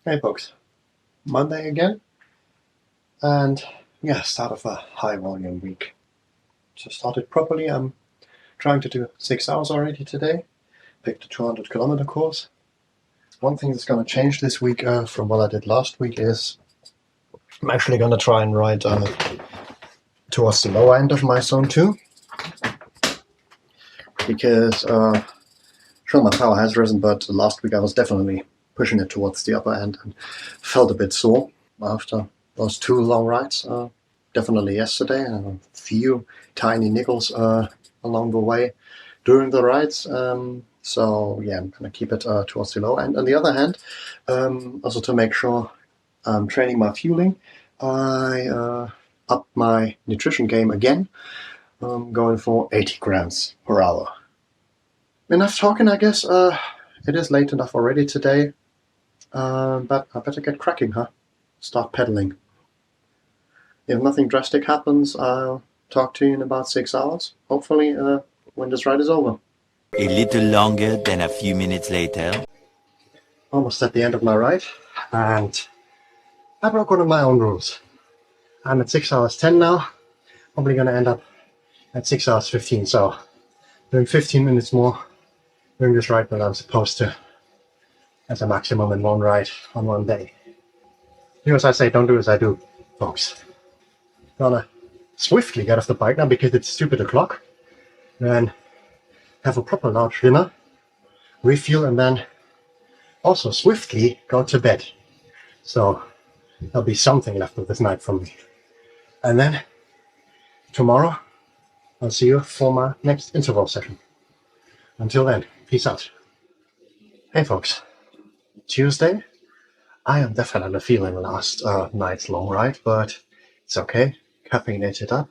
Hey folks, Monday again, and yeah, start of a high volume week. To start it properly, I'm trying to do 6 hours already today, picked a 200-kilometer course. One thing that's going to change this week from what I did last week is I'm actually going to try and ride towards the lower end of my zone 2, because sure, my power has risen, but last week I was definitely pushing it towards the upper end and felt a bit sore after those 2 long rides. Definitely yesterday, and a few tiny niggles along the way during the rides. So yeah, I'm gonna keep it towards the low end. On the other hand, also to make sure I'm training my fueling, I upped my nutrition game again, going for 80 grams per hour. Enough talking, I guess. It is late enough already today, but I better get cracking, huh? Start pedaling. If nothing drastic happens, I'll talk to you in about 6 hours, hopefully when this ride is over. A little longer than a few minutes later. Almost at the end of my ride, and I broke one of my own rules. I'm at 6 hours 10 now, probably going to end up at 6 hours 15, so doing 15 minutes more during this ride than I'm supposed to as a maximum in one ride on one day. Do as I say, don't do as I do, folks. Gonna swiftly get off the bike now because it's stupid o'clock, then have a proper large dinner, refuel, and then also swiftly go to bed. So there'll be something left of this night from me. And then tomorrow I'll see you for my next interval session. Until then, peace out. Hey folks, Tuesday. I am definitely feeling last night's long ride, but it's okay. Caffeinated up,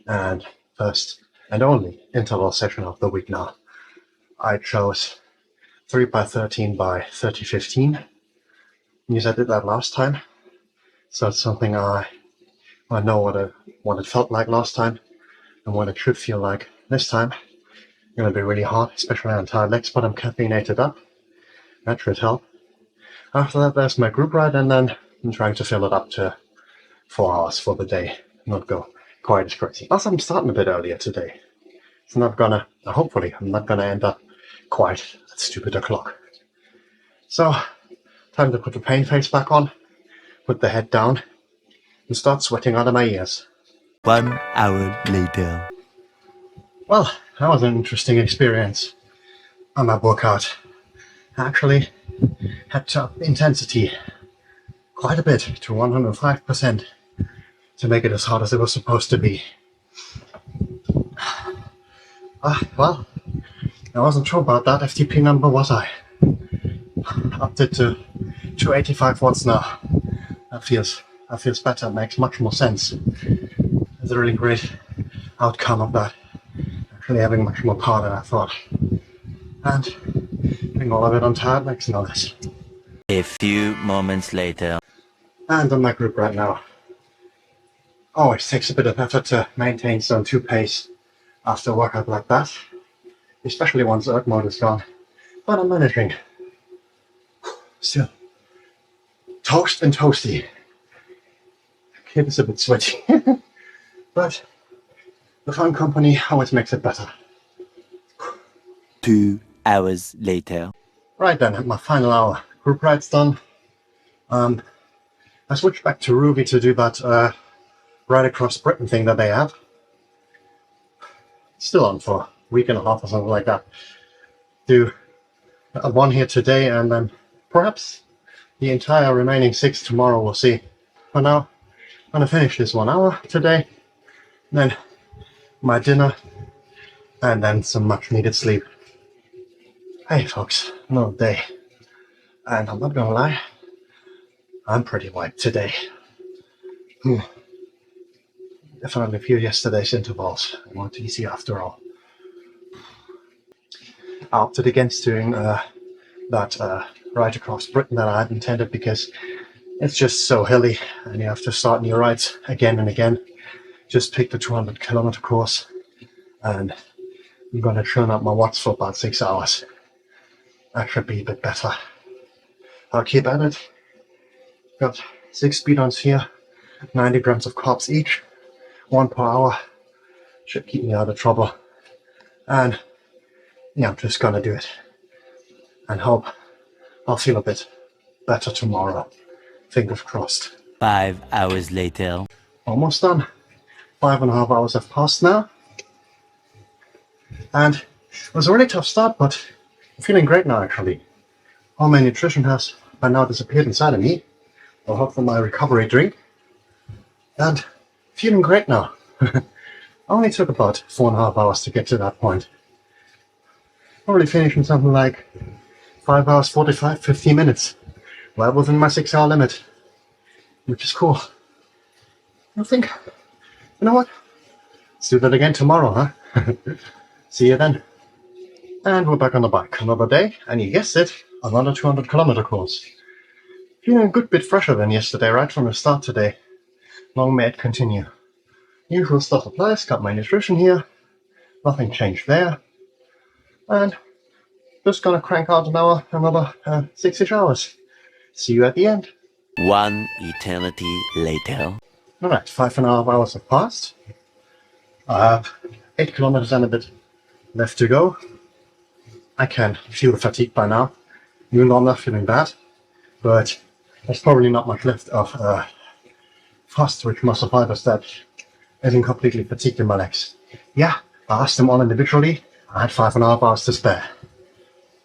and first and only interval session of the week now. I chose 3x13 by 30-15. Because I did that last time, so it's something I know what it felt like last time and what it should feel like this time. It's going to be really hard, especially on tired legs, but I'm caffeinated up. That should help. After that, there's my group ride, and then I'm trying to fill it up to 4 hours for the day, not go quite as crazy. Also, I'm starting a bit earlier today. It's not gonna, hopefully, I'm not gonna end up quite at stupid o'clock. So, time to put the pain face back on, put the head down, and start sweating out of my ears. 1 hour later. Well, that was an interesting experience on my workout. I actually had to up the intensity quite a bit to 105% to make it as hard as it was supposed to be. Well, I wasn't sure about that FTP number, was I? Upped it to 285 watts now. That feels better, makes much more sense. It's a really great outcome of that. Actually having much more power than I thought. And doing all of it on tired makes no less. A few moments later. And on my group right now. Always takes a bit of effort to maintain zone 2 pace after a workout like that, especially once erg mode is gone. But I'm managing. Still, toast and toasty. Kid is a bit sweaty, but the fun company always makes it better. 2 hours later. Right then, my final hour. Group ride's done. I switched back to Ruby to do that ride across Britain thing that they have. Still on for a week and a half or something like that. Do one here today, and then perhaps the entire remaining 6 tomorrow, we'll see. For now, I'm gonna finish this 1 hour today, then my dinner, and then some much needed sleep. Hey folks, another day. And I'm not gonna lie, I'm pretty wiped today. Definitely a few yesterday's intervals. They weren't easy after all. I opted against doing that ride across Britain that I had intended because it's just so hilly and you have to start new rides again and again. Just picked a 200-kilometer course, and I'm going to churn up my watts for about 6 hours. That should be a bit better. I'll keep at it. Got 6 speedruns here, 90 grams of carbs each, 1 per hour. Should keep me out of trouble. And yeah, I'm just gonna do it. And hope I'll feel a bit better tomorrow. Fingers crossed. 5 hours later. Almost done. 5.5 hours have passed now. And it was a really tough start, but I'm feeling great now actually. All my nutrition has by now disappeared inside of me. I'll hope for my recovery drink. And feeling great now. Only took about 4.5 hours to get to that point. Probably finishing something like 5 hours, 45, 50 minutes. Well within my 6-hour limit. Which is cool. I think, you know what? Let's do that again tomorrow, huh? See you then. And we're back on the bike. Another day, and you guessed it, another 200-kilometer course. Feeling a good bit fresher than yesterday, right from the start today. Long may it continue. Usual stuff applies, got my nutrition here. Nothing changed there. And just gonna crank out another 6-ish hours. See you at the end. 1 eternity later. Alright, 5.5 hours have passed. I have 8 kilometers and a bit left to go. I can feel the fatigue by now, even though I'm not feeling bad. But there's probably not much left of fast twitch muscle fibers that isn't completely fatigued in my legs. Yeah, I asked them all individually. I had 5.5 hours to spare.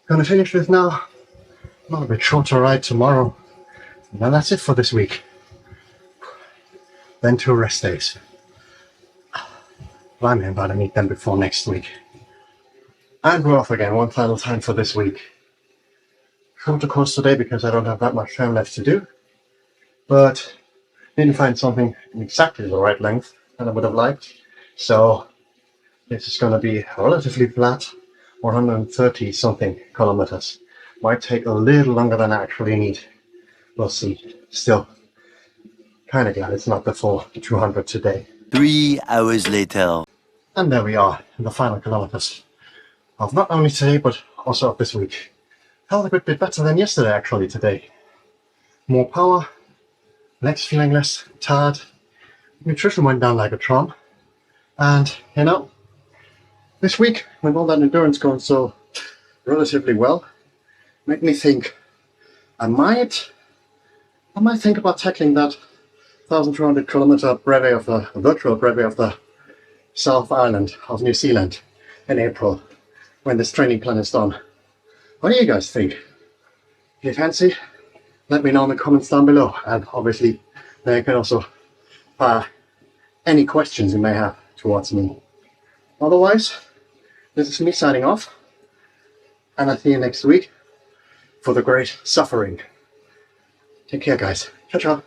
Gonna finish this now. Not a bit shorter ride tomorrow. And then that's it for this week. Then 2 rest days. I'm about to meet them before next week. And we're off again one final time for this week. Shorter course today because I don't have that much time left to do. But didn't find something exactly the right length that I would have liked. So this is going to be relatively flat, 130 something kilometers. Might take a little longer than I actually need. We'll see. Still, kind of glad it's not the full 200 today. 3 hours later. And there we are, in the final kilometers of not only today, but also of this week. Felt a good bit better than yesterday, actually, today. More power, legs feeling less tired, nutrition went down like a charm. And, you know, this week, with all that endurance going so relatively well, made me think I might think about tackling that 1,200 kilometer brevet of the virtual brevet of the South Island of New Zealand in April when this training plan is done. What do you guys think? If you fancy, let me know in the comments down below, and obviously there you can also any questions you may have towards me. Otherwise, this is me signing off, and I'll see you next week for the great suffering. Take care, guys. Ciao, ciao.